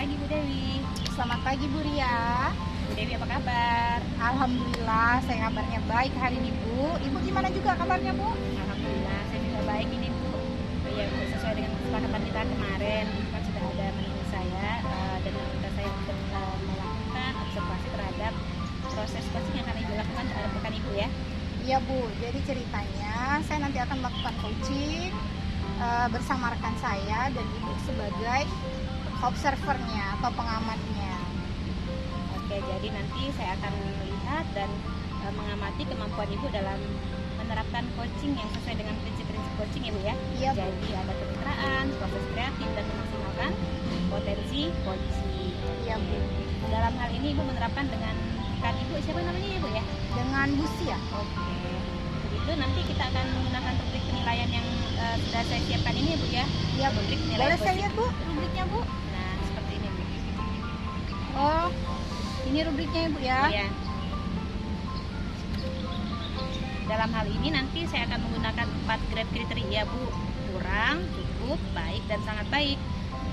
pagi Bu Dewi. Selamat pagi Bu Ria. Bu Dewi apa kabar? Alhamdulillah saya kabarnya baik hari ini Bu. Ibu gimana juga kabarnya Bu? Alhamdulillah saya juga baik ini Bu. Ya Bu, sesuai dengan kesepakatan kita kemarin kan sudah ada menurut saya dan meminta saya untuk melakukan observasi terhadap proses coaching yang akan Ibu lakukan terhadap rekan Ibu ya. Iya Bu, jadi ceritanya saya nanti akan melakukan coaching bersama rekan saya dan Ibu sebagai observernya atau pengamatnya. Oke, jadi nanti saya akan melihat dan mengamati kemampuan Ibu dalam menerapkan coaching yang sesuai dengan prinsip-prinsip coaching ya Bu ya. Iya Bu. Jadi ada kemitraan, proses kreatif dan memaksimalkan potensi coaching. Iya Bu. Dalam hal ini Ibu menerapkan dengan rekan Ibu, siapa namanya ya Bu ya? Dengan Bu Sia. Oke. Begitu nanti kita akan menggunakan rubrik penilaian yang sudah saya siapkan ini ya Bu ya. Iya Bu. Rubrik penilaian Boleh saya coaching. lihat Bu rubriknya Bu? Nah, seperti ini Bu. Oh, ini rubriknya Ibu ya. Iya. Dalam hal ini nanti saya akan menggunakan 4 grade kriteria Bu. Kurang, cukup, baik, dan sangat baik.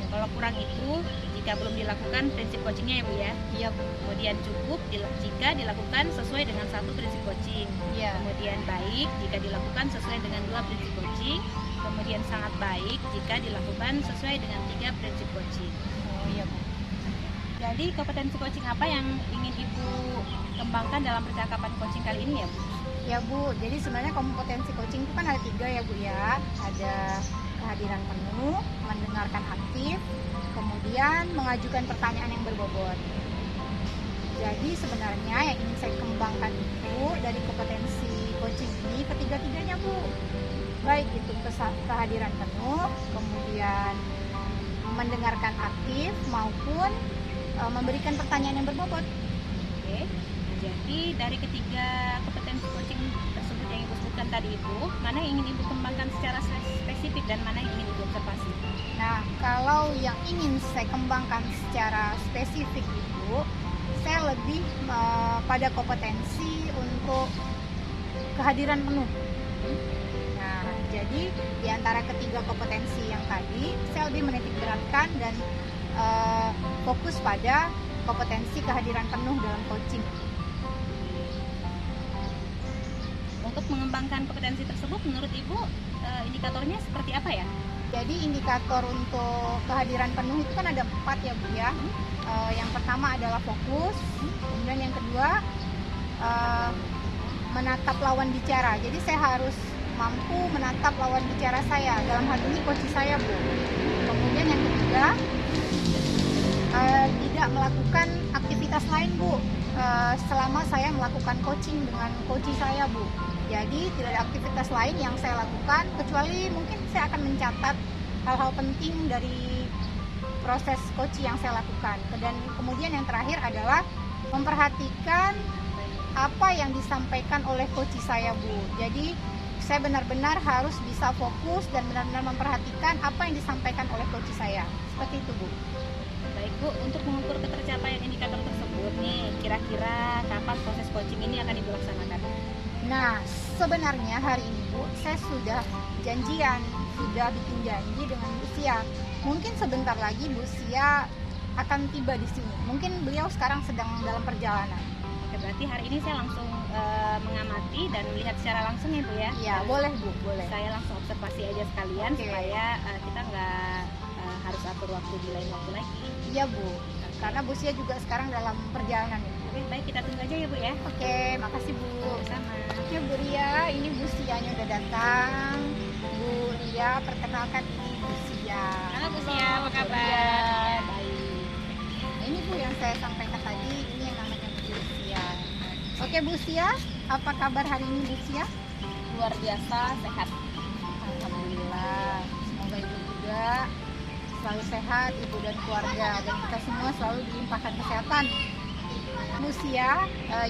Kalau kurang itu jika belum dilakukan prinsip coachingnya ya Bu ya. Iya Bu. Kemudian cukup jika dilakukan sesuai dengan 1 prinsip coaching. Iya. Kemudian baik jika dilakukan sesuai dengan 2 prinsip coaching. Kemudian sangat baik jika dilakukan sesuai dengan 3 prinsip coaching. Oh iya Bu. Jadi kompetensi coaching apa yang ingin Ibu kembangkan dalam percakapan coaching kali ini ya Bu? Ya Bu, jadi sebenarnya kompetensi coaching itu kan ada 3 ya Bu ya. Ada kehadiran penuh, mendengarkan aktif, kemudian mengajukan pertanyaan yang berbobot. Jadi sebenarnya yang ingin saya kembangkan itu dari kompetensi coaching ini ketiga-tiganya Bu. Baik itu kehadiran penuh, kemudian mendengarkan aktif maupun memberikan pertanyaan yang berbobot. Oke. Jadi dari ketiga kompetensi coaching tersebut yang Ibu sebutkan tadi itu, mana yang ingin Ibu kembangkan secara spesifik dan mana yang ingin Ibu observasi? Nah, kalau yang ingin saya kembangkan secara spesifik itu, saya lebih pada kompetensi untuk kehadiran penuh. Nah, jadi di antara ketiga kompetensi yang tadi, saya lebih menitik beratkan dan fokus pada kompetensi kehadiran penuh dalam coaching. Untuk mengembangkan kompetensi tersebut, menurut Ibu indikatornya seperti apa ya? Jadi indikator untuk kehadiran penuh itu kan ada 4 ya Bu ya. Yang pertama adalah fokus, kemudian yang kedua menatap lawan bicara. Jadi saya harus mampu menatap lawan bicara saya, dalam hal ini coach saya Bu. Kemudian yang ketiga tidak melakukan aktivitas lain Bu selama saya melakukan coaching dengan coach saya Bu. Jadi tidak ada aktivitas lain yang saya lakukan kecuali mungkin saya akan mencatat hal-hal penting dari proses coaching yang saya lakukan. Dan kemudian yang terakhir adalah memperhatikan apa yang disampaikan oleh coach saya Bu. Jadi saya benar-benar harus bisa fokus dan benar-benar memperhatikan apa yang disampaikan oleh coach saya. Seperti itu Bu. Baik Bu, untuk mengukur ketercapaian indikator tersebut nih, kira-kira kapan proses coaching ini akan Ibu laksanakan? Nah, sebenarnya hari ini Bu, saya sudah janjian, sudah bikin janji dengan Bu Sia. Mungkin sebentar lagi Bu Sia akan tiba di sini. Mungkin beliau sekarang sedang dalam perjalanan. Oke, berarti hari ini saya langsung mengamati dan melihat secara langsung ya Bu ya? Iya, boleh Bu, boleh. Saya langsung observasi aja sekalian Oke. supaya kita nggak harus atur waktu di lain waktu lagi. Iya Bu, karena Bu Sia juga sekarang dalam perjalanan ya. Oke, baik kita tunggu aja ya Bu ya. Oke, makasih Bu. Sama. Oke Bu Ria, ini Bu Sianya udah datang. Bu Ria, perkenalkan ini Bu Sia. Halo Bu Sia, apa Bu kabar? Ria, baik. Nah, ini Bu yang saya sampaikan tadi, ini yang namanya Bu Sia. Oke Bu Sia, apa kabar hari ini Bu Sia? Luar biasa sehat. Alhamdulillah, semoga Ibu juga selalu sehat, Ibu dan keluarga, dan kita semua selalu dilimpahkan kesehatan. Bu Sia,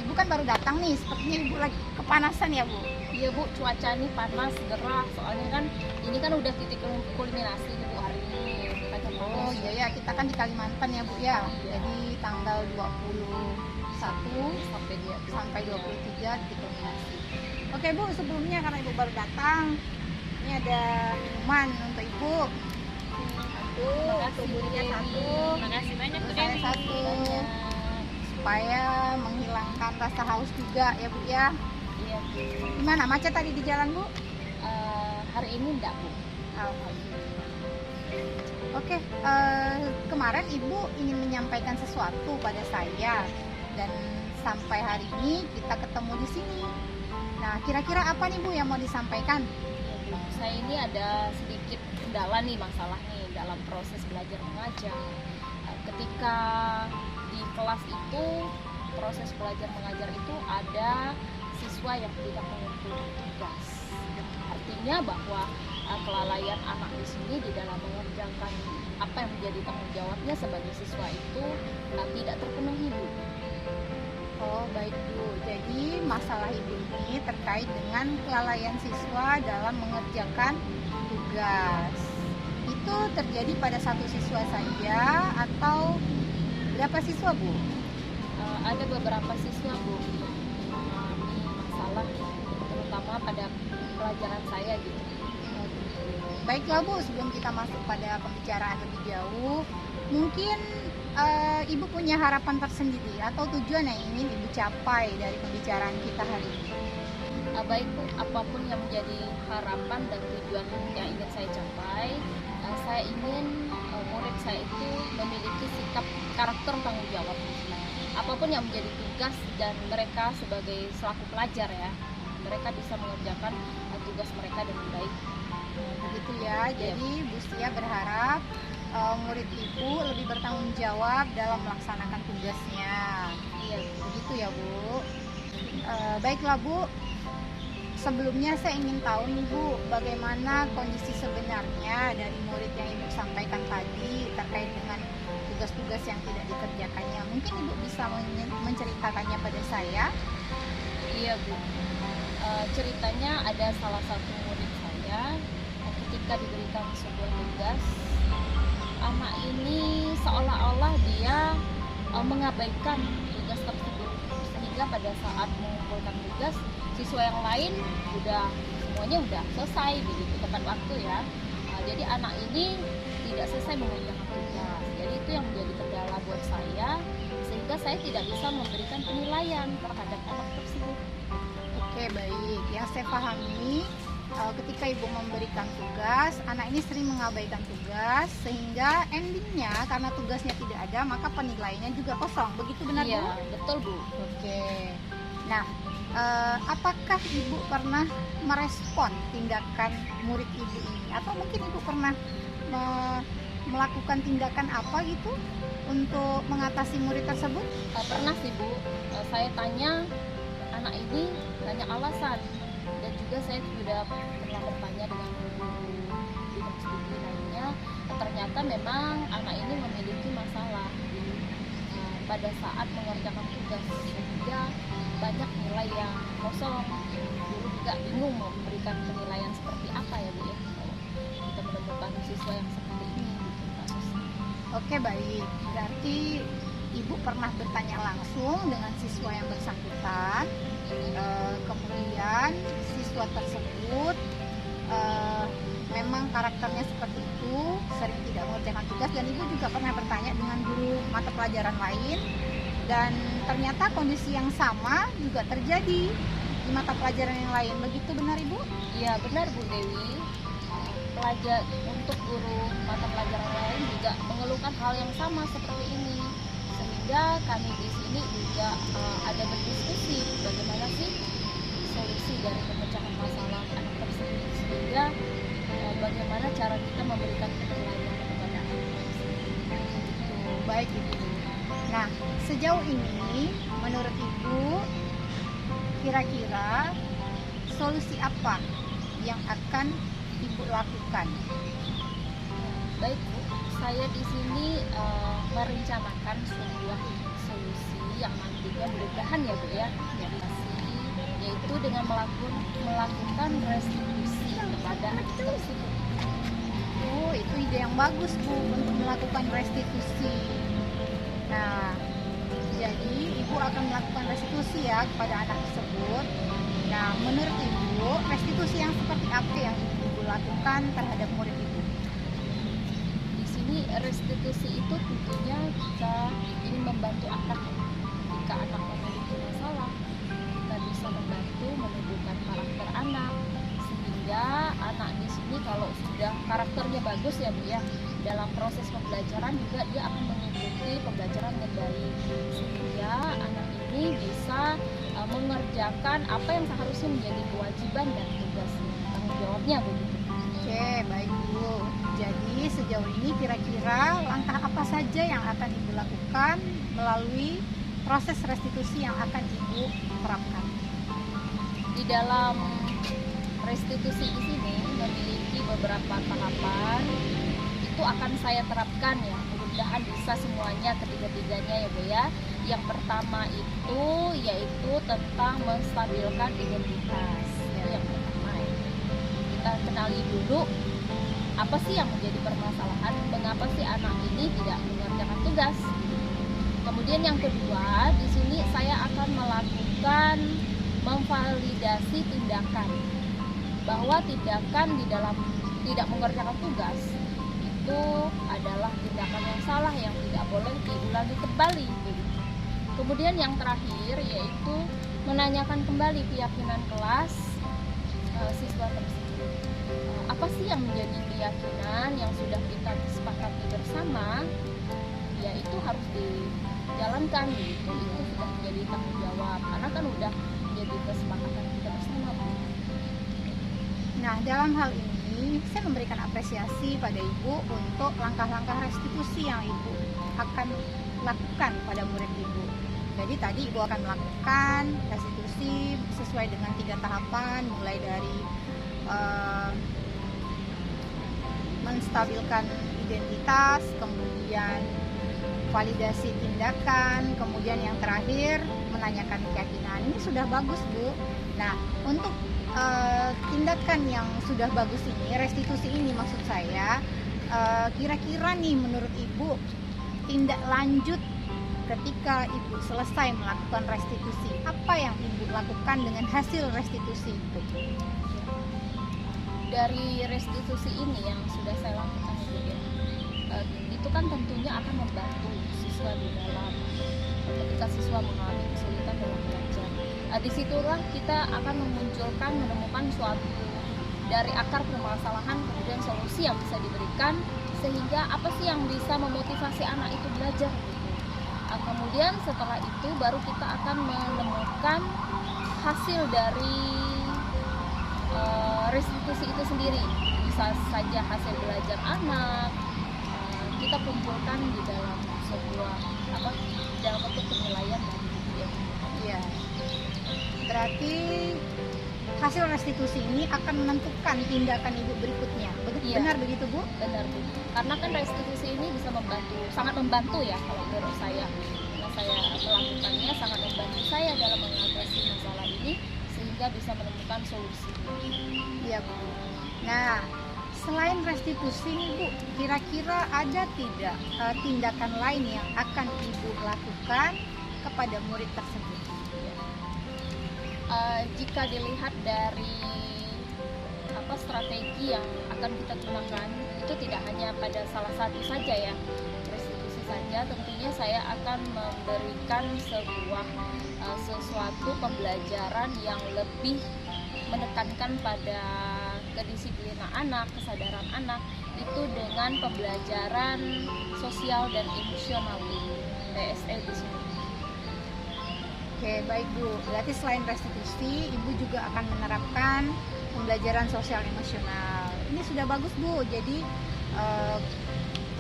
Ibu kan baru datang nih, sepertinya Ibu lagi kepanasan ya Bu? Iya Bu, cuaca ini panas, gerah. Soalnya kan ini kan udah titik kulminasi nih Bu hari ini. Makanya Oh panas. iya ya, kita kan di Kalimantan ya Bu ya. Jadi tanggal 21 sampai 23 di kulminasi. Oke Bu, sebelumnya karena Ibu baru datang, ini ada minuman untuk Ibu. satu, Terima kasih, untuk gurunya Bu Dewi. satu, Terima kasih banyak Bu untuk saya Dewi. satu, Banyak. supaya menghilangkan rasa haus juga ya Bu ya. Iya Bu. Gimana macet tadi di jalan Bu? Hari ini enggak Bu. Alhamdulillah. Oke, kemarin Ibu ingin menyampaikan sesuatu pada saya dan sampai hari ini kita ketemu di sini. Nah, kira-kira apa nih Bu yang mau disampaikan? Iya, Bu. Saya ini ada sedikit kendala nih, masalah nih dalam proses belajar mengajar. Ketika di kelas itu, proses belajar mengajar itu ada siswa yang tidak mengumpulkan tugas. Artinya bahwa kelalaian anak di sini di dalam mengerjakan apa yang menjadi tanggung jawabnya sebagai siswa itu tidak terpenuhi Bu. Oh, baik Bu. Jadi masalah Ibu ini terkait dengan kelalaian siswa dalam mengerjakan tugas. Itu terjadi pada satu siswa saja atau berapa siswa Bu? Ada beberapa siswa Bu mengalami masalah, terutama pada pelajaran saya gitu. Baiklah Bu, sebelum kita masuk pada pembicaraan lebih jauh, mungkin Ibu punya harapan tersendiri atau tujuan yang ingin Ibu capai dari pembicaraan kita hari ini. Baik Bu, apapun yang menjadi harapan dan tujuan yang ingin saya capai, saya ingin murid saya itu memiliki sikap karakter tanggung jawab. Apapun yang menjadi tugas dan mereka sebagai selaku pelajar ya, mereka bisa mengerjakan tugas mereka dengan baik. Begitu ya, jadi Bu Sia berharap murid Ibu lebih bertanggung jawab dalam melaksanakan tugasnya. Iya, Begitu ya Bu. Baiklah Bu, sebelumnya saya ingin tahu nih Bu, bagaimana kondisi sebenarnya dari murid yang Ibu sampaikan tadi terkait dengan tugas-tugas yang tidak dikerjakannya. Mungkin Ibu bisa menceritakannya pada saya. iya Bu. Ceritanya ada salah satu murid saya ketika diberikan sebuah tugas, anak ini seolah-olah dia mengabaikan tugas tersebut, sehingga pada saat mengumpulkan tugas siswa yang lain semuanya udah selesai begitu tepat waktu ya. Jadi anak ini tidak selesai mengerjakan tugas. Jadi itu yang menjadi kendala buat saya, sehingga saya tidak bisa memberikan penilaian terhadap anak tersebut. Oke, baik. Yang saya pahami, ketika Ibu memberikan tugas, anak ini sering mengabaikan tugas, sehingga endingnya karena tugasnya tidak ada, maka penilaiannya juga kosong. Begitu benar Bu? Iya, betul Bu. Oke. Nah, apakah Ibu pernah merespon tindakan murid Ibu ini? Atau mungkin Ibu pernah melakukan tindakan apa gitu untuk mengatasi murid tersebut? Pernah sih Bu, saya tanya anak ini banyak alasan, dan juga saya sudah pernah bertanya dengan guru bidang studi lainnya. Ternyata memang anak ini memiliki masalah pada saat mengerjakan tugas, sehingga banyak nilai yang kosong. Guru juga bingung mau memberikan penilaian seperti apa ya Bu ya, kalau kita menemukan siswa yang seperti ini gitu, kasusnya. Oke, baik. Berarti Ibu pernah bertanya langsung dengan siswa yang bersangkutan. Kemudian siswa tersebut memang karakternya seperti itu, sering tidak mengerjakan tugas, dan Ibu juga pernah bertanya dengan guru mata pelajaran lain, dan ternyata kondisi yang sama juga terjadi di mata pelajaran yang lain. Begitu benar Ibu? Iya benar Bu Dewi. Untuk guru mata pelajaran lain juga mengeluhkan hal yang sama seperti ini, sehingga kami di sini juga ada berdiskusi bagaimana sih solusi dari pemecahan masalah anak tersebut, sehingga bagaimana cara kita memberikan penilaian kepada anak tersebut. Baik Ibu. Nah, sejauh ini menurut Ibu kira-kira solusi apa yang akan Ibu lakukan? Baik Bu, saya di sini merencanakan sebuah solusi yang nantinya mudah-mudahan ya Bu ya, yaitu dengan melakukan restitusi kepada anak tersebut. Oh, itu ide yang bagus Bu untuk melakukan restitusi. Nah, jadi Ibu akan melakukan restitusi ya kepada anak tersebut. Nah, menurut Ibu, restitusi yang seperti apa yang Ibu lakukan terhadap murid Ibu? Di sini restitusi itu tentunya kita ingin membantu anak. Jika anak memiliki masalah, kita bisa membantu menumbuhkan karakter anak, sehingga anak di sini kalau sudah karakternya bagus ya Bu ya, dalam proses pembelajaran juga dia akan mengikuti pembelajaran yang baik, sehingga anak ini bisa mengerjakan apa yang seharusnya menjadi kewajiban dan tugasnya, tanggung jawabnya begitu. Oke, baik Bu. Jadi sejauh ini kira-kira langkah apa saja yang akan Ibu lakukan melalui proses restitusi yang akan Ibu terapkan? Di dalam restitusi di sini memiliki beberapa tahapan, itu akan saya terapkan ya. Mudah-mudahan bisa semuanya ketiga-tiganya ya Bu ya. Yang pertama itu yaitu tentang menstabilkan identitas. Itu yang pertama ya. Kita kenali dulu apa sih yang menjadi permasalahan, mengapa sih anak ini tidak mengerjakan tugas. Kemudian yang kedua, di sini saya akan melakukan memvalidasi tindakan, bahwa tindakan di dalam tidak mengerjakan tugas itu adalah tindakan yang salah yang tidak boleh diulangi kembali. Kemudian yang terakhir yaitu menanyakan kembali keyakinan kelas siswa tersebut. Apa sih yang menjadi keyakinan yang sudah kita sepakati bersama, ya itu harus dijalankan gitu. Itu sudah menjadi tanggung jawab karena kan udah menjadi kesepakatan kita bersama. Nah, dalam hal ini saya memberikan apresiasi pada Ibu untuk langkah-langkah restitusi yang Ibu akan lakukan pada murid Ibu. Jadi tadi Ibu akan melakukan restitusi sesuai dengan 3 tahapan, mulai dari menstabilkan identitas, kemudian validasi tindakan, kemudian yang terakhir menanyakan keyakinan. Ini sudah bagus Bu. Nah, untuk tindakan yang sudah bagus ini, restitusi ini maksud saya, kira-kira nih menurut Ibu tindak lanjut ketika Ibu selesai melakukan restitusi, apa yang Ibu lakukan dengan hasil restitusi itu? Dari restitusi ini yang sudah saya lakukan itu kan tentunya akan membantu siswa di dalam ketika siswa mengalami kesulitan dalam belajar. Disitulah kita akan menemukan suatu dari akar permasalahan, kemudian solusi yang bisa diberikan sehingga apa sih yang bisa memotivasi anak itu belajar. Kemudian setelah itu baru kita akan menemukan hasil dari restitusi itu sendiri. Bisa saja hasil belajar anak kita kumpulkan di dalam sebuah dalam bentuk penilaian ya. Iya. Berarti hasil restitusi ini akan menentukan tindakan Ibu berikutnya. Benar begitu Bu? Benar Bu. Karena kan restitusi ini bisa sangat membantu ya kalau menurut saya. Karena saya melakukannya sangat membantu saya dalam mengatasi masalah ini sehingga bisa menemukan solusi. Iya Bu. Nah, selain restitusi nih Bu, kira-kira ada tidak tindakan lain yang akan Ibu lakukan kepada murid tersebut? Jika dilihat dari strategi yang akan kita gunakan, itu tidak hanya pada salah satu saja ya, restitusi saja. Tentunya saya akan memberikan sesuatu pembelajaran yang lebih menekankan pada kedisiplinan anak, kesadaran anak, itu dengan pembelajaran sosial dan emosional, PSE di sini. Oke, baik Bu. Berarti selain restitusi, Ibu juga akan menerapkan pembelajaran sosial emosional. Ini sudah bagus Bu. Jadi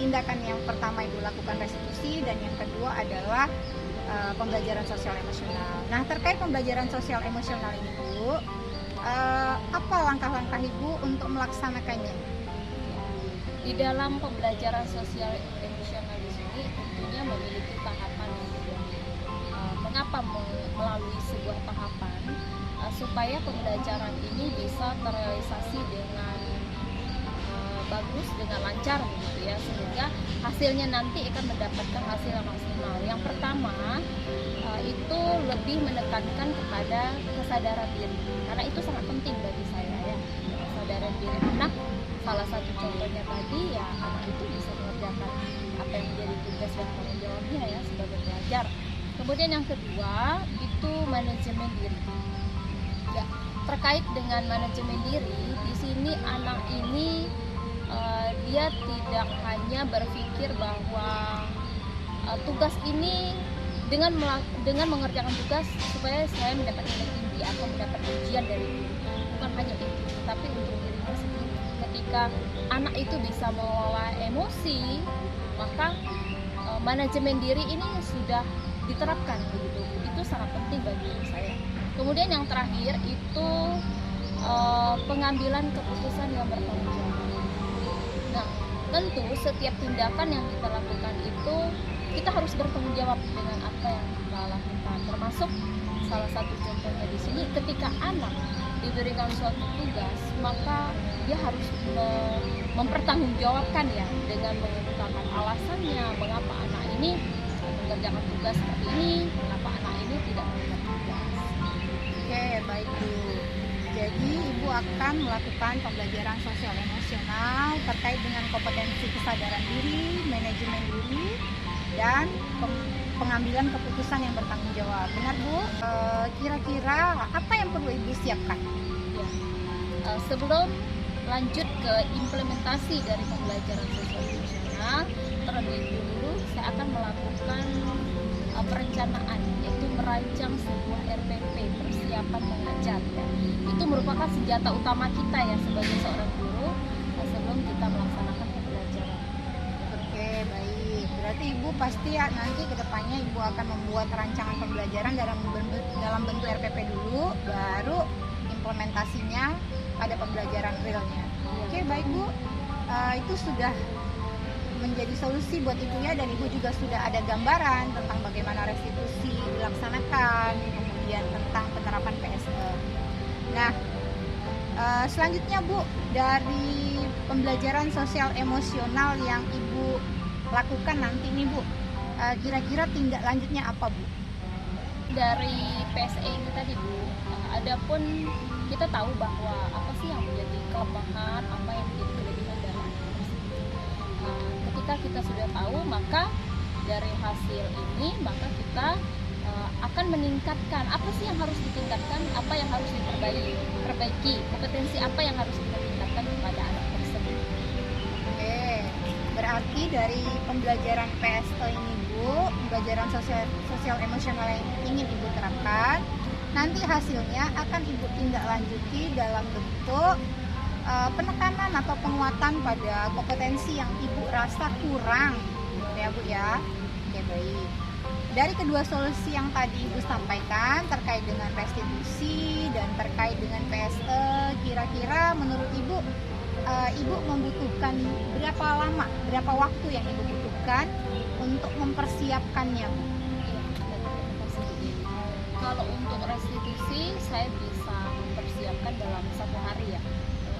tindakan yang pertama Ibu lakukan restitusi, dan yang kedua adalah pembelajaran sosial emosional. Nah, terkait pembelajaran sosial emosional ini Bu, apa langkah-langkah Ibu untuk melaksanakannya? Di dalam pembelajaran sosial emosional di sini tentunya memiliki tahapan yang berbeda. Mengapa melalui sebuah tahapan? Supaya pembelajaran ini bisa terrealisasi dengan bagus, dengan lancar gitu ya, sehingga hasilnya nanti akan mendapatkan hasil yang maksimal. Yang pertama itu lebih menekankan kepada kesadaran diri, karena itu sangat penting bagi saya ya, kesadaran diri anak. Salah satu contohnya tadi ya, anak itu bisa mengerjakan apa yang menjadi tugas dan tanggung jawabnya ya sebagai pelajar. Kemudian yang kedua itu manajemen diri. Ya, terkait dengan manajemen diri, di sini anak ini dia tidak hanya berpikir bahwa tugas ini dengan mengerjakan tugas supaya saya mendapat nilai tinggi atau mendapat ujian dari guru. Bukan hanya itu, tapi untuk dirinya sendiri. Ketika anak itu bisa mengelola emosi, maka manajemen diri ini sudah diterapkan begitu. Itu sangat penting bagi saya. Kemudian yang terakhir itu pengambilan keputusan yang bertanggung jawab. Nah, tentu setiap tindakan yang kita lakukan itu kita harus bertanggung jawab dengan apa yang kita lakukan. Termasuk salah satu contohnya di sini, ketika anak diberikan suatu tugas, maka dia harus mempertanggungjawabkan ya dengan mengungkapkan alasannya mengapa anak ini mengerjakan tugas seperti ini, mengapa anak ini tidak mengerjakan tugas. Oke, baik Bu. Jadi Ibu akan melakukan pembelajaran sosial emosional terkait dengan kompetensi kesadaran diri, manajemen diri, dan pengambilan keputusan yang bertanggung jawab. Benar Bu? Kira-kira apa yang perlu Ibu siapkan? Ya. Sebelum lanjut ke implementasi dari pembelajaran sosial emosional, terlebih dulu saya akan melakukan perencanaan, yaitu merancang sebuah RPP, persiapan mengajar ya. Itu merupakan senjata utama kita ya sebagai seorang guru sebelum kita melaksanakan pembelajaran. Oke, baik. Berarti Ibu pasti ya nanti kedepannya Ibu akan membuat rancangan pembelajaran dalam bentuk RPP dulu, baru implementasinya pada pembelajaran realnya. Oke, baik Bu. Itu sudah menjadi solusi buat Ibu ya, dan Ibu juga sudah ada gambaran tentang bagaimana restitusi dilaksanakan, kemudian tentang penerapan PSE. Nah, selanjutnya Bu, dari pembelajaran sosial emosional yang Ibu lakukan nanti nih Bu, kira-kira tindak lanjutnya apa Bu? Dari PSE ini tadi Bu, adapun kita tahu bahwa apa sih yang menjadi kelemahan, apa yang menjadi kelebihan dari anak tersebut. Ketika kita sudah tahu, maka dari hasil ini maka kita akan meningkatkan apa sih yang harus ditingkatkan, apa yang harus diperbaiki, kompetensi apa yang harus kita tingkatkan kepada anak tersebut. Oke, berarti dari pembelajaran PSE ini Bu, pembelajaran sosial emosional yang ingin Ibu terapkan, nanti hasilnya akan Ibu tindak lanjuti dalam bentuk penekanan atau penguatan pada kompetensi yang Ibu rasa kurang, ya Bu ya. Oke, baik. Dari kedua solusi yang tadi Ibu sampaikan terkait dengan restitusi dan terkait dengan PSE, kira-kira menurut Ibu, Ibu membutuhkan berapa lama, berapa waktu yang Ibu butuhkan untuk mempersiapkannya Bu? Kalau untuk restitusi saya bisa mempersiapkan dalam 1 hari ya.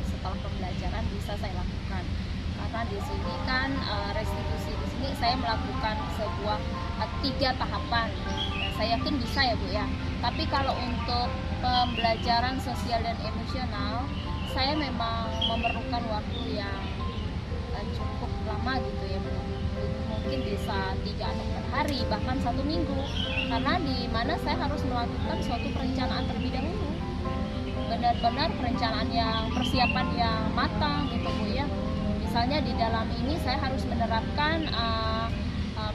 Setelah pembelajaran bisa saya lakukan. Karena di sini kan restitusi di sini saya melakukan sebuah 3 tahapan. Nah, saya yakin bisa ya Bu ya. Tapi kalau untuk pembelajaran sosial dan emosional, saya memang memerlukan waktu yang cukup lama gitu ya Bu. Mungkin bisa 3 atau 4 hari, bahkan 1 minggu, karena di mana saya harus melakukan suatu perencanaan terlebih dahulu, benar-benar perencanaan yang persiapan yang matang gitu Bu ya. Misalnya di dalam ini saya harus menerapkan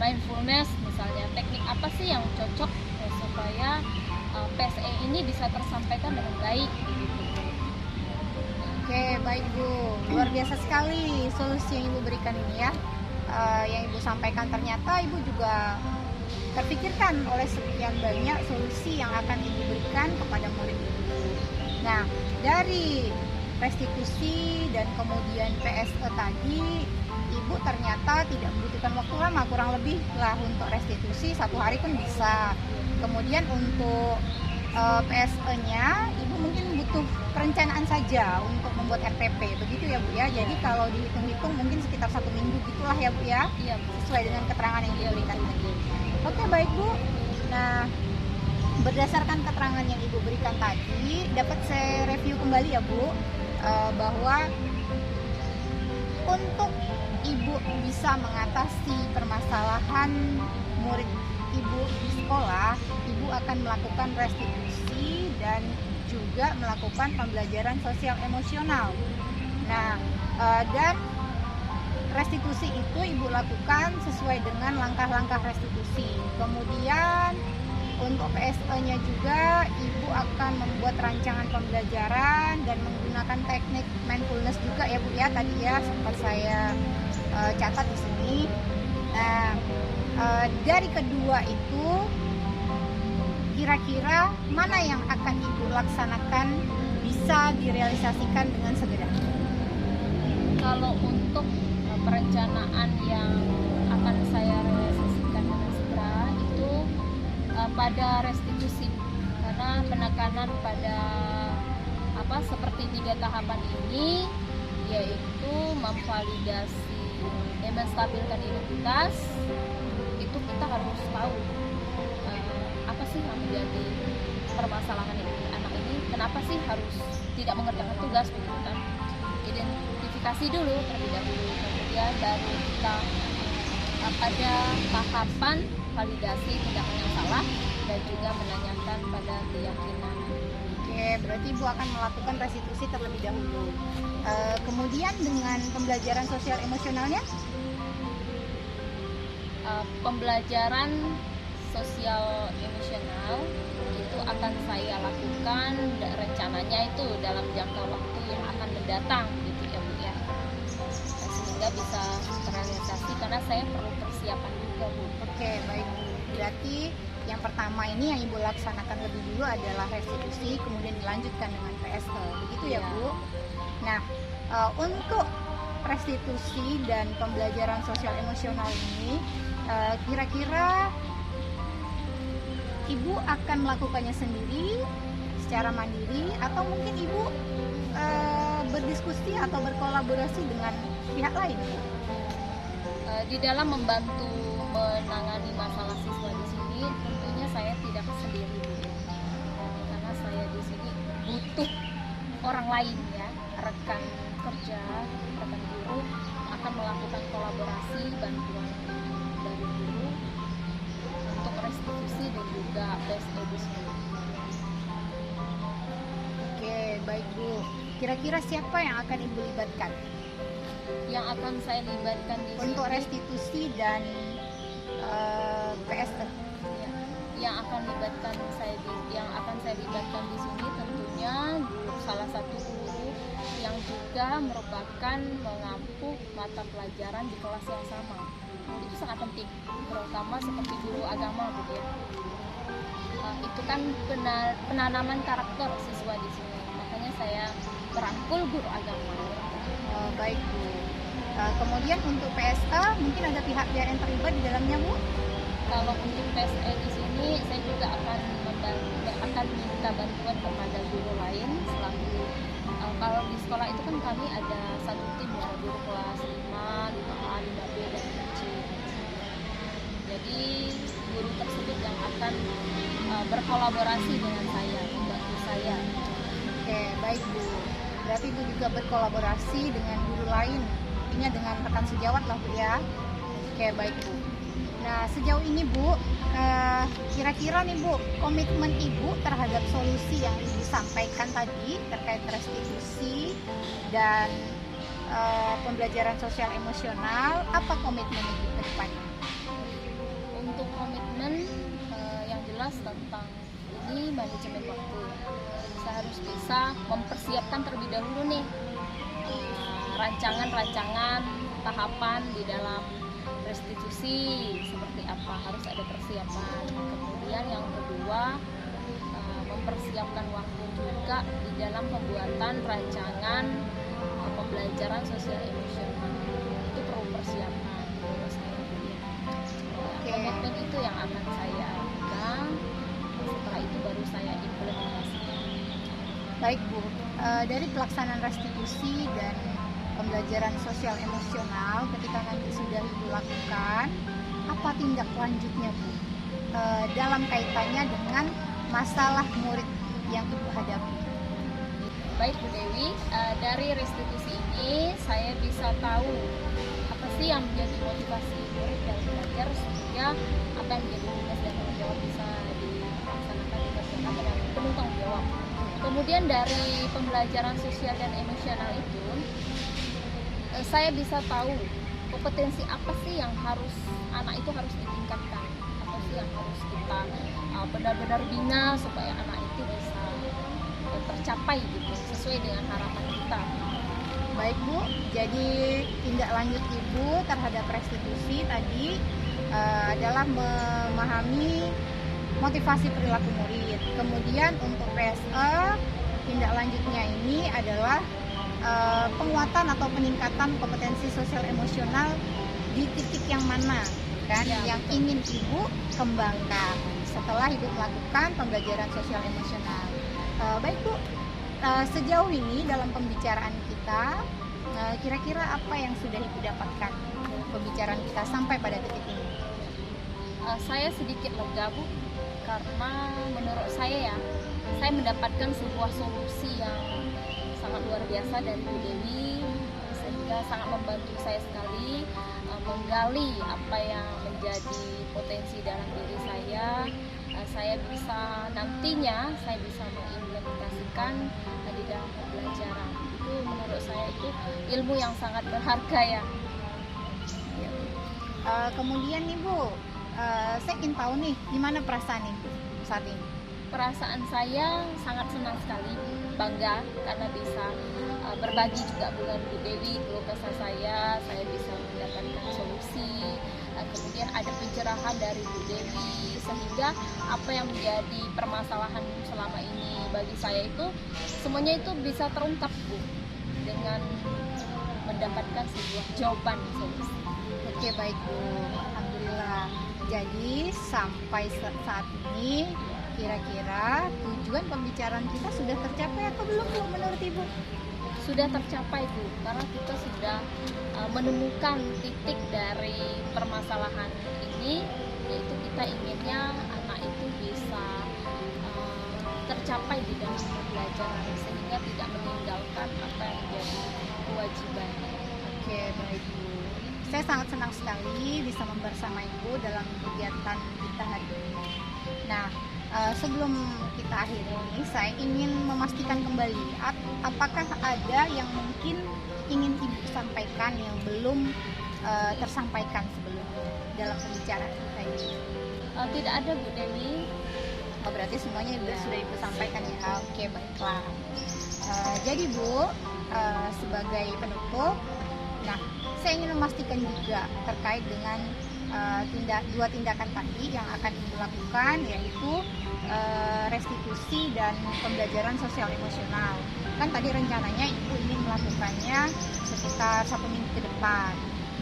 mindfulness, misalnya teknik apa sih yang cocok supaya PSE ini bisa tersampaikan dengan baik gitu. Oke, baik Bu, luar biasa sekali solusi yang Ibu berikan ini ya. Yang Ibu sampaikan ternyata Ibu juga terpikirkan oleh sekian banyak solusi yang akan Ibu berikan kepada murid Ibu. Nah, dari restitusi dan kemudian PSE tadi, Ibu ternyata tidak membutuhkan waktu lama, kurang lebih lah untuk restitusi 1 hari pun bisa. Kemudian untuk PSE-nya, Ibu mungkin butuh perencanaan saja untuk membuat RPP, begitu ya Bu ya. Jadi kalau dihitung-hitung mungkin sekitar 1 minggu gitulah ya Bu ya. Iya Bu. Sesuai dengan keterangan yang diberikan tadi. Oke, baik Bu. Nah, berdasarkan keterangan yang Ibu berikan tadi, dapat saya review kembali ya Bu. bahwa untuk ibu bisa mengatasi permasalahan murid ibu di sekolah, ibu akan melakukan restitusi dan juga melakukan pembelajaran sosial emosional. Nah, dan restitusi itu ibu lakukan sesuai dengan langkah-langkah restitusi. Kemudian untuk PSE-nya juga ibu akan membuat rancangan pembelajaran dan menggunakan teknik mindfulness juga ya Bu ya, tadi ya sempat saya catat di sini. Nah, dari kedua itu kira-kira mana yang akan ibu laksanakan bisa direalisasikan dengan segera? Kalau untuk perencanaan yang akan saya realisasikan dengan segera itu pada restitusi, karena penekanan pada seperti 3 tahapan ini yaitu memvalidasi dan menstabilkan identitas. Itu kita harus tahu apa sih yang menjadi permasalahan ini, anak ini kenapa sih harus tidak mengerjakan tugas begitu kan. Identifikasi dulu terlebih dahulu, kemudian baru kita pada tahapan validasi tindakan yang salah dan juga menanyakan pada keyakinan. Oke, berarti ibu akan melakukan restitusi terlebih dahulu. Kemudian dengan pembelajaran sosial emosionalnya? Pembelajaran sosial emosional itu akan saya lakukan rencananya itu dalam jangka waktu yang akan mendatang gitu ya Bu ya, sehingga bisa terrealisasi karena saya perlu persiapan juga Bu. Oke, baik Bu. Berarti yang pertama ini yang ibu laksanakan lebih dulu adalah restitusi, kemudian dilanjutkan dengan PSE, begitu ya Bu? Nah, untuk restitusi dan pembelajaran sosial emosional ini kira-kira ibu akan melakukannya sendiri secara mandiri atau mungkin ibu berdiskusi atau berkolaborasi dengan pihak lain? Di dalam membantu menangani masalah siswa di sini tentunya saya tidak sendiri karena saya di sini butuh orang lain ya, rekan kerja, rekan guru akan melakukan kolaborasi bantuan dari guru untuk restitusi dan juga PSE di sini. Oke, baik Bu. Kira-kira siapa yang akan ibu libatkan Yang akan saya libatkan di untuk sini, restitusi dan PSE? ya, yang akan saya libatkan di sini tentunya salah satu guru yang juga merupakan mengampu mata pelajaran di kelas yang sama. Itu sangat penting, terutama seperti guru agama gitu ya. Itu kan penanaman karakter siswa di sini, makanya saya merangkul guru agama. Baik Bu. Kemudian untuk PSE mungkin ada pihak-pihak yang terlibat di dalamnya Bu? Kalau untuk PSE di sini saya juga akan minta bantuan kepada guru lain selaku kalau di sekolah itu kan kami ada satu tim ya, guru kelas 5, 5A, 5B dan 5C. Jadi guru tersebut yang akan berkolaborasi dengan saya, membantu saya. Oke, baik Bu. Berarti Bu juga berkolaborasi dengan guru lain, intinya dengan rekan sejawat lah Bu ya. Oke, baik Bu. Nah, sejauh ini Bu, kira-kira nih Bu, komitmen Ibu terhadap solusi yang Ibu sampaikan tadi terkait restitusi dan pembelajaran sosial emosional, apa komitmen Ibu ke depannya? Untuk komitmen yang jelas tentang ini manajemen waktu. Saya harus bisa mempersiapkan terlebih dahulu nih rancangan-rancangan tahapan di dalam restitusi seperti apa, harus ada persiapan. Kemudian yang kedua mempersiapkan waktu juga di dalam pembuatan rancangan pembelajaran sosial emosional, itu perlu persiapan. Komitmen itu yang akan saya pegang, setelah itu baru saya implementasikan. Baik Bu, dari pelaksanaan restitusi dan pembelajaran sosial emosional ketika nanti sudah Ibu lakukan, apa tindak lanjutnya Bu dalam kaitannya dengan masalah murid yang Ibu hadapi? Baik Bu Dewi, dari restitusi ini saya bisa tahu apa sih yang menjadi motivasi murid dalam belajar sehingga apa yang menjadi tugas dan tanggung jawab bisa dilaksanakan dikerjakan dengan penuh tanggung jawab. Kemudian dari pembelajaran sosial dan emosional itu, saya bisa tahu kompetensi apa sih yang harus anak itu harus ditingkatkan, apa sih yang harus kita benar-benar bina supaya anak itu bisa tercapai gitu sesuai dengan harapan kita. Baik Bu, jadi tindak lanjut Ibu terhadap restitusi tadi adalah memahami motivasi perilaku murid. Kemudian untuk PSE, tindak lanjutnya ini adalah penguatan atau peningkatan kompetensi sosial emosional di titik yang mana kan Ya, yang betul. ingin Ibu kembangkan setelah Ibu melakukan pembelajaran sosial emosional. Baik Bu, sejauh ini dalam pembicaraan kita, kira-kira apa yang sudah Ibu dapatkan dalam pembicaraan kita sampai pada titik ini? Saya sedikit lega Bu, karena menurut saya mendapatkan sebuah solusi yang sangat luar biasa dari Bu Dewi, sehingga sangat membantu saya sekali menggali apa yang menjadi potensi dalam diri saya. Saya bisa nantinya mengimplementasikan di dalam pembelajaran. Itu menurut saya itu ilmu yang sangat berharga ya. Kemudian nih Bu, saya ingin tahu nih gimana perasaan Ibu saat ini? Perasaan saya sangat senang sekali, bangga karena bisa berbagi juga dengan Bu Dewi keluh kesah saya bisa mendapatkan solusi, kemudian ada pencerahan dari Bu Dewi sehingga apa yang menjadi permasalahan selama ini bagi saya itu semuanya itu bisa terungkap Bu dengan mendapatkan sebuah jawaban solusi. Oke baik Bu, Alhamdulillah. Jadi sampai saat ini kira-kira tujuan pembicaraan kita sudah tercapai atau belum Bu menurut Ibu? Sudah tercapai Bu, karena kita sudah menemukan titik dari permasalahan ini, yaitu kita inginnya anak itu bisa tercapai di dalam pembelajaran sehingga tidak meninggalkan apa yang menjadi kewajiban. Oke baik Bu, saya sangat senang sekali bisa membersamai Ibu dalam kegiatan kita hari ini. Nah, sebelum kita akhiri ini, saya ingin memastikan kembali apakah ada yang mungkin ingin Ibu sampaikan yang belum tersampaikan sebelumnya dalam pembicaraan kita ini. Tidak ada Bu Dewi. Oh, berarti semuanya sudah Ibu sampaikan ya. Oke baiklah. Jadi Bu, sebagai penutup, nah saya ingin memastikan juga terkait dengan dua tindakan tadi yang akan Ibu lakukan, yaitu restitusi dan pembelajaran sosial emosional. Kan tadi rencananya Ibu ingin melakukannya sekitar 1 minggu ke depan.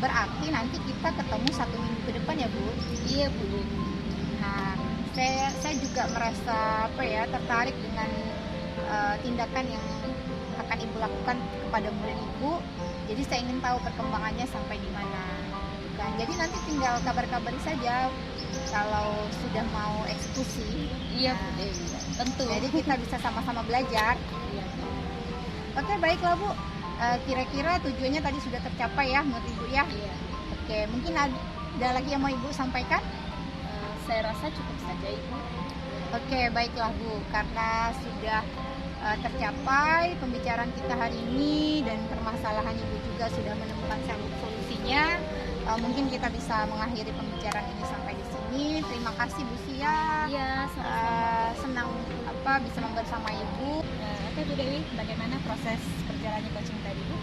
Berarti nanti kita ketemu 1 minggu ke depan ya Bu? Iya Bu. Nah, saya juga merasa tertarik dengan tindakan yang akan Ibu lakukan kepada murid Ibu. Jadi saya ingin tahu perkembangannya sampai di mana. Kan? Jadi nanti tinggal kabar-kabari saja kalau sudah mau eksekusi. Iya Bu Dewi, tentu. Jadi kita bisa sama-sama belajar. Iya. Oke baiklah Bu. Kira-kira tujuannya tadi sudah tercapai ya menurut Ibu ya. Iya. Oke, mungkin ada lagi yang mau Ibu sampaikan? Saya rasa cukup saja Ibu. Oke, baiklah Bu, karena sudah tercapai pembicaraan kita hari ini dan permasalahan Ibu juga sudah menemukan solusinya. Mungkin kita bisa mengakhiri pembicaraan ini sampai di sini. Terima kasih Bu Sia. Iya, sama-sama. Senang bisa membersamai Ibu. Oke Bu Dewi, bagaimana proses berjalannya coaching tadi Bu?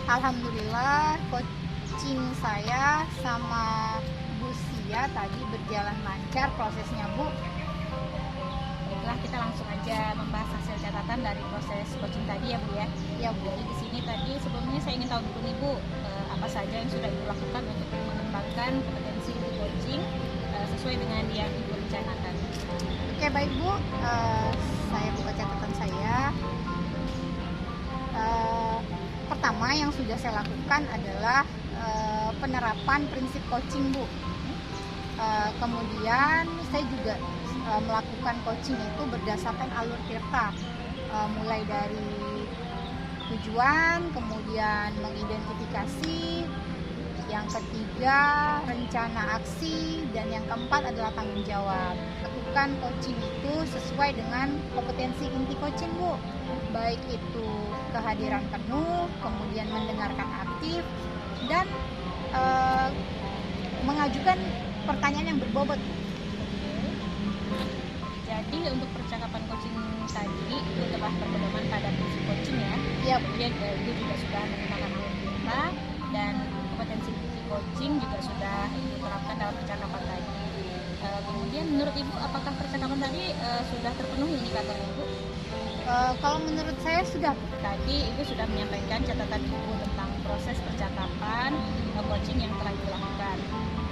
Alhamdulillah coaching saya sama Bu Sia tadi berjalan lancar prosesnya Bu. Baiklah, kita langsung aja membahas hasil catatan dari proses coaching tadi ya Bu ya. Ya Bu. Jadi di sini tadi sebelumnya saya ingin tahu dulu nih Bu, apa saja yang sudah Ibu lakukan untuk mengembangkan kompetensi di coaching sesuai dengan yang Ibu rencanakan. Oke baik Bu, saya buka catatan saya. Pertama yang sudah saya lakukan adalah penerapan prinsip coaching Bu. Kemudian saya juga melakukan coaching itu berdasarkan alur tirta, mulai dari tujuan, kemudian mengidentifikasi, yang ketiga rencana aksi, dan yang keempat adalah tanggung jawab. Lakukan coaching itu sesuai dengan kompetensi inti coaching, Bu. Baik itu kehadiran penuh, kemudian mendengarkan aktif, dan mengajukan pertanyaan yang berbobot. Jadi untuk percakapan coaching tadi itu telah berpedoman pada prinsip coaching ya. Ya, Kemudian Ibu juga sudah menggunakan kita dan kompetensi coaching juga sudah diterapkan dalam percakapan tadi. Kemudian menurut Ibu apakah percakapan tadi sudah terpenuhi indikator Ibu? kalau menurut saya sudah. Tadi Ibu sudah menyampaikan catatan Ibu tentang proses percakapan coaching yang telah Ibu lakukan.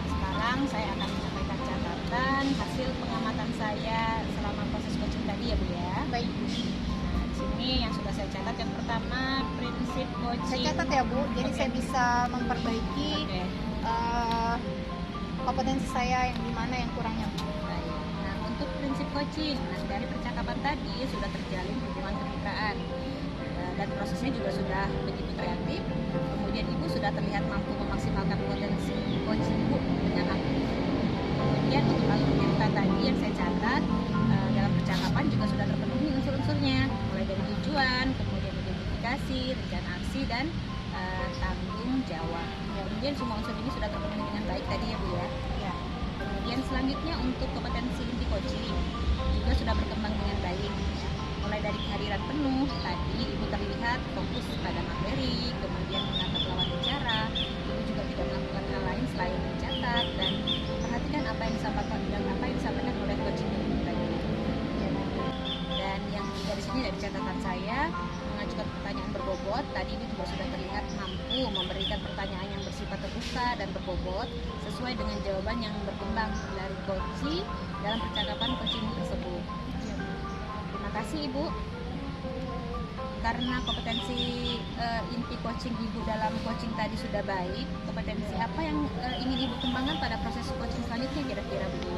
Sekarang saya akan menyampaikan catatan hasil pengamatan saya selama proses coaching tadi ya Bu ya. Baik, Bu. Nah, di sini yang sudah saya catat yang pertama prinsip coaching. Saya catat ya, Bu. Jadi Oke. saya bisa memperbaiki Oke. kompetensi saya yang dimana yang kurangnya. Baik. Nah, untuk prinsip coaching, nah dari percakapan tadi sudah terjalin hubungan kemitraan dan prosesnya juga sudah begitu kreatif. Kemudian Ibu sudah terlihat mampu memaksimalkan potensi coaching Ibu dengan aktif. Kemudian untuk alur cerita tadi yang saya catat dalam percakapan juga sudah terpenuhi unsur-unsurnya, mulai dari tujuan, kemudian identifikasi, rencana aksi, dan tanggung jawab. Kemudian semua unsur ini sudah terpenuhi dengan baik tadi ya Bu ya. Ya. Kemudian selanjutnya untuk kompetensi inti coaching juga sudah berkembang dengan baik. Mulai dari kehadiran penuh, tadi Ibu terlihat fokus pada materi, kemudian menatap lawan bicara. Ibu juga tidak melakukan hal lain selain mencatat dan memperhatikan apa yang disampaikan oleh coaching Ibu tadi. Ya. Dan yang dari sini dari catatan saya mengajukan pertanyaan berbobot, tadi ini juga sudah terlihat mampu memberikan pertanyaan yang bersifat terbuka dan berbobot sesuai dengan jawaban yang berkembang dari coaching dalam percakapan coaching tersebut. Terima kasih Ibu. Karena kompetensi inti coaching Ibu dalam coaching tadi sudah baik, kompetensi apa yang ingin Ibu kembangkan pada proses coaching selanjutnya kira-kira Bu?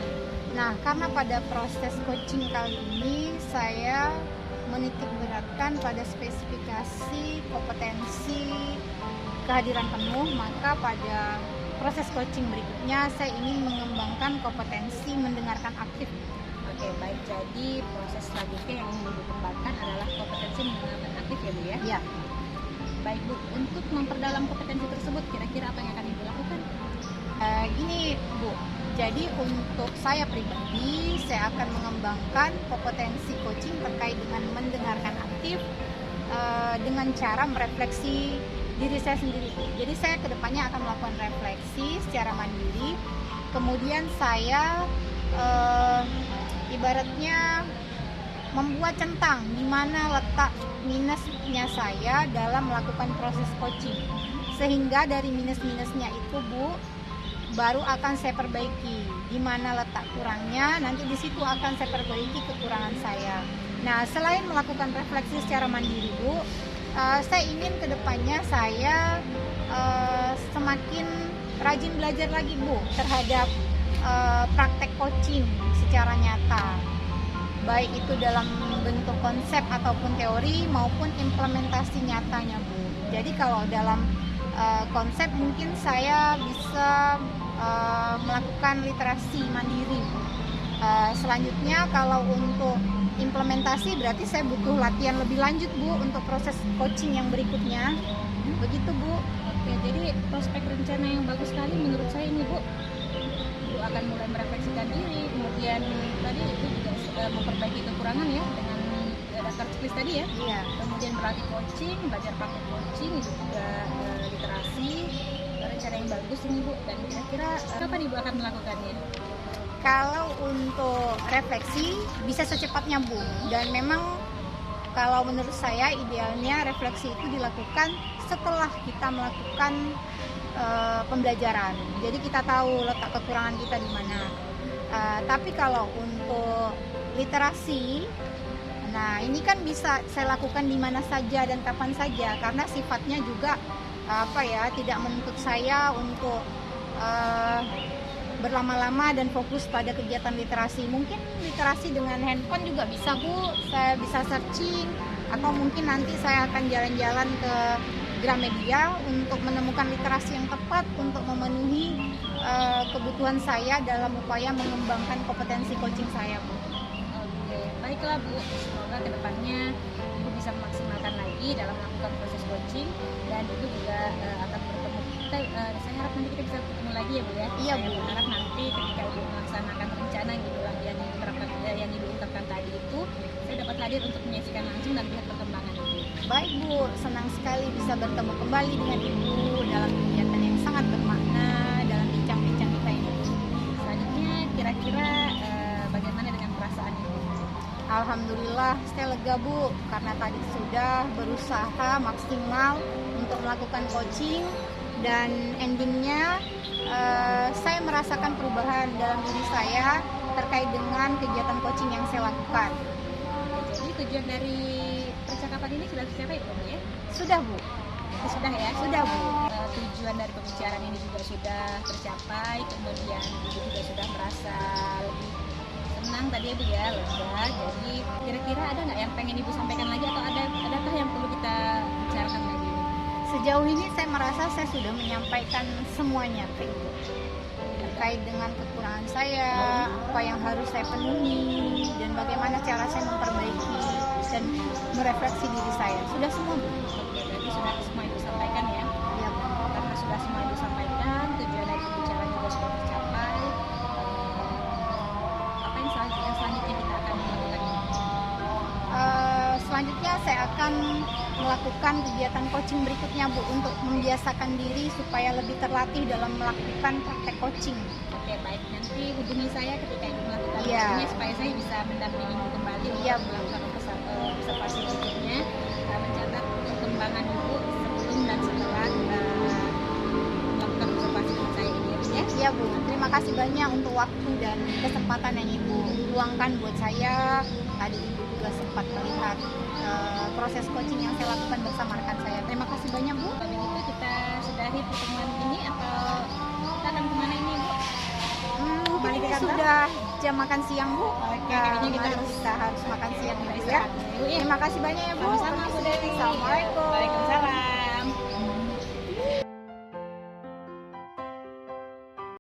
Nah, karena pada proses coaching kali ini saya menitik beratkan pada spesifikasi kompetensi kehadiran penuh, maka pada proses coaching berikutnya saya ingin mengembangkan kompetensi mendengarkan aktif. Oke, baik. Jadi proses selanjutnya yang ingin Ibu kembangkan adalah kompetensi mendengarkan aktif ya Bu ya? Ya, Baik Bu, untuk memperdalam kompetensi tersebut kira-kira apa yang akan Ibu lakukan? gini Bu, jadi untuk saya pribadi saya akan mengembangkan kompetensi coaching terkait dengan mendengarkan aktif dengan cara merefleksi diri saya sendiri. Jadi saya kedepannya akan melakukan refleksi secara mandiri, kemudian saya ibaratnya membuat centang di mana letak minusnya saya dalam melakukan proses coaching, sehingga dari minus-minusnya itu Bu baru akan saya perbaiki. Di mana letak kurangnya, nanti di situ akan saya perbaiki kekurangan saya. Nah, selain melakukan refleksi secara mandiri Bu, saya ingin kedepannya saya semakin rajin belajar lagi Bu terhadap praktek coaching secara nyata, baik itu dalam bentuk konsep ataupun teori maupun implementasi nyatanya Bu. Jadi kalau dalam konsep mungkin saya bisa melakukan literasi mandiri. Selanjutnya kalau untuk implementasi berarti saya butuh latihan lebih lanjut Bu untuk proses coaching yang berikutnya. Begitu Bu. Oke, jadi prospek rencana yang bagus sekali menurut saya ini Bu. Ibu akan mulai merefleksikan diri, kemudian tadi Ibu juga memperbaiki kekurangan ya dengan daftar checklist tadi ya. Iya. Kemudian berlatih coaching, belajar praktek coaching, itu juga literasi, rencana yang bagus ini Bu. Dan kira-kira kapan Ibu akan melakukannya? Kalau untuk refleksi bisa secepatnya Bu, dan memang kalau menurut saya idealnya refleksi itu dilakukan setelah kita melakukan pembelajaran. Jadi kita tahu letak kekurangan kita di mana. Tapi kalau untuk literasi, nah ini kan bisa saya lakukan di mana saja dan kapan saja karena sifatnya juga tidak menuntut saya untuk berlama-lama dan fokus pada kegiatan literasi. Mungkin literasi dengan handphone juga bisa Bu, saya bisa searching atau mungkin nanti saya akan jalan-jalan ke Gramedia untuk menemukan literasi yang tepat untuk memenuhi kebutuhan saya dalam upaya mengembangkan kompetensi coaching saya, Bu. Oke, baiklah Bu. Semoga kedepannya Ibu bisa memaksimalkan lagi dalam melakukan proses coaching dan Ibu juga akan bertemu kita. Saya harap nanti kita bisa bertemu lagi ya Bu ya. Iya, Saya Bu. berharap nanti ketika Ibu melaksanakan rencana gitu lah yang diterapkan, yang Ibu ungkapkan tadi itu, saya dapat hadir untuk menyaksikan langsung dan melihat perkembangan Ibu. Baik, Bu, senang sekali bisa bertemu kembali dengan Ibu dalam kegiatan yang sangat bermakna dalam bincang-bincang kita ini. Selanjutnya kira-kira bagaimana dengan perasaan Ibu? Alhamdulillah saya lega, Bu, karena tadi sudah berusaha maksimal untuk melakukan coaching dan endingnya saya merasakan perubahan dalam diri saya terkait dengan kegiatan coaching yang saya lakukan. Jadi tujuan dari percakapan ini sudah tercapai Bu ya? Sudah, Bu. Sudah ya? Sudah, Bu. Tujuan dari pembicaraan ini juga sudah tercapai, kemudian Ibu juga sudah merasa lebih senang tadi ya Bu ya, lega. Jadi kira-kira ada nggak yang pengen Ibu sampaikan lagi atau adakah yang perlu kita bicarakan lagi? Sejauh ini saya merasa saya sudah menyampaikan semuanya ke Ibu. Terkait dengan kekurangan saya, apa yang harus saya penuhi, dan bagaimana cara saya memperbaiki dan merefleksi diri saya. Sudah semua, Bu. Oke, berarti sudah semua Ibu sampaikan ya? Ya, Bu. Karena sudah semua Ibu sampaikan, tujuan dari pembicaraan juga sudah tercapai. Apa yang selanjutnya kita akan melakukan? Selanjutnya saya akan melakukan kegiatan coaching berikutnya, Bu, untuk membiasakan diri supaya lebih terlatih dalam melakukan praktek coaching. Oke, baik. Nanti hubungi saya ketika Ibu melakukan Iya. coachingnya supaya saya bisa mendampingi Ibu kembali Iya, untuk Bu. melakukan observasi berikutnya, mencatat perkembangan Ibu sebelum dan setelah melakukan observasi dengan saya ini ya. Iya, Bu. Terima kasih banyak untuk waktu dan kesempatan yang Ibu luangkan buat saya. Tadi Ibu juga sempat melihat proses coaching yang saya lakukan bersama rekan saya. Terima kasih banyak, Bu. Kalau begitu kita sudahi pertemuan ini atau kita akan kemana ini Bu? Mungkin Balik ini ke kantor? sudah jam makan siang, Bu. Oke, kayaknya kita Mari harus kita harus makan siang dulu ya. istirahat dulu ya. Terima kasih banyak ya, Bu. Sama-sama Bu Dewi. Assalamualaikum. Waalaikumsalam.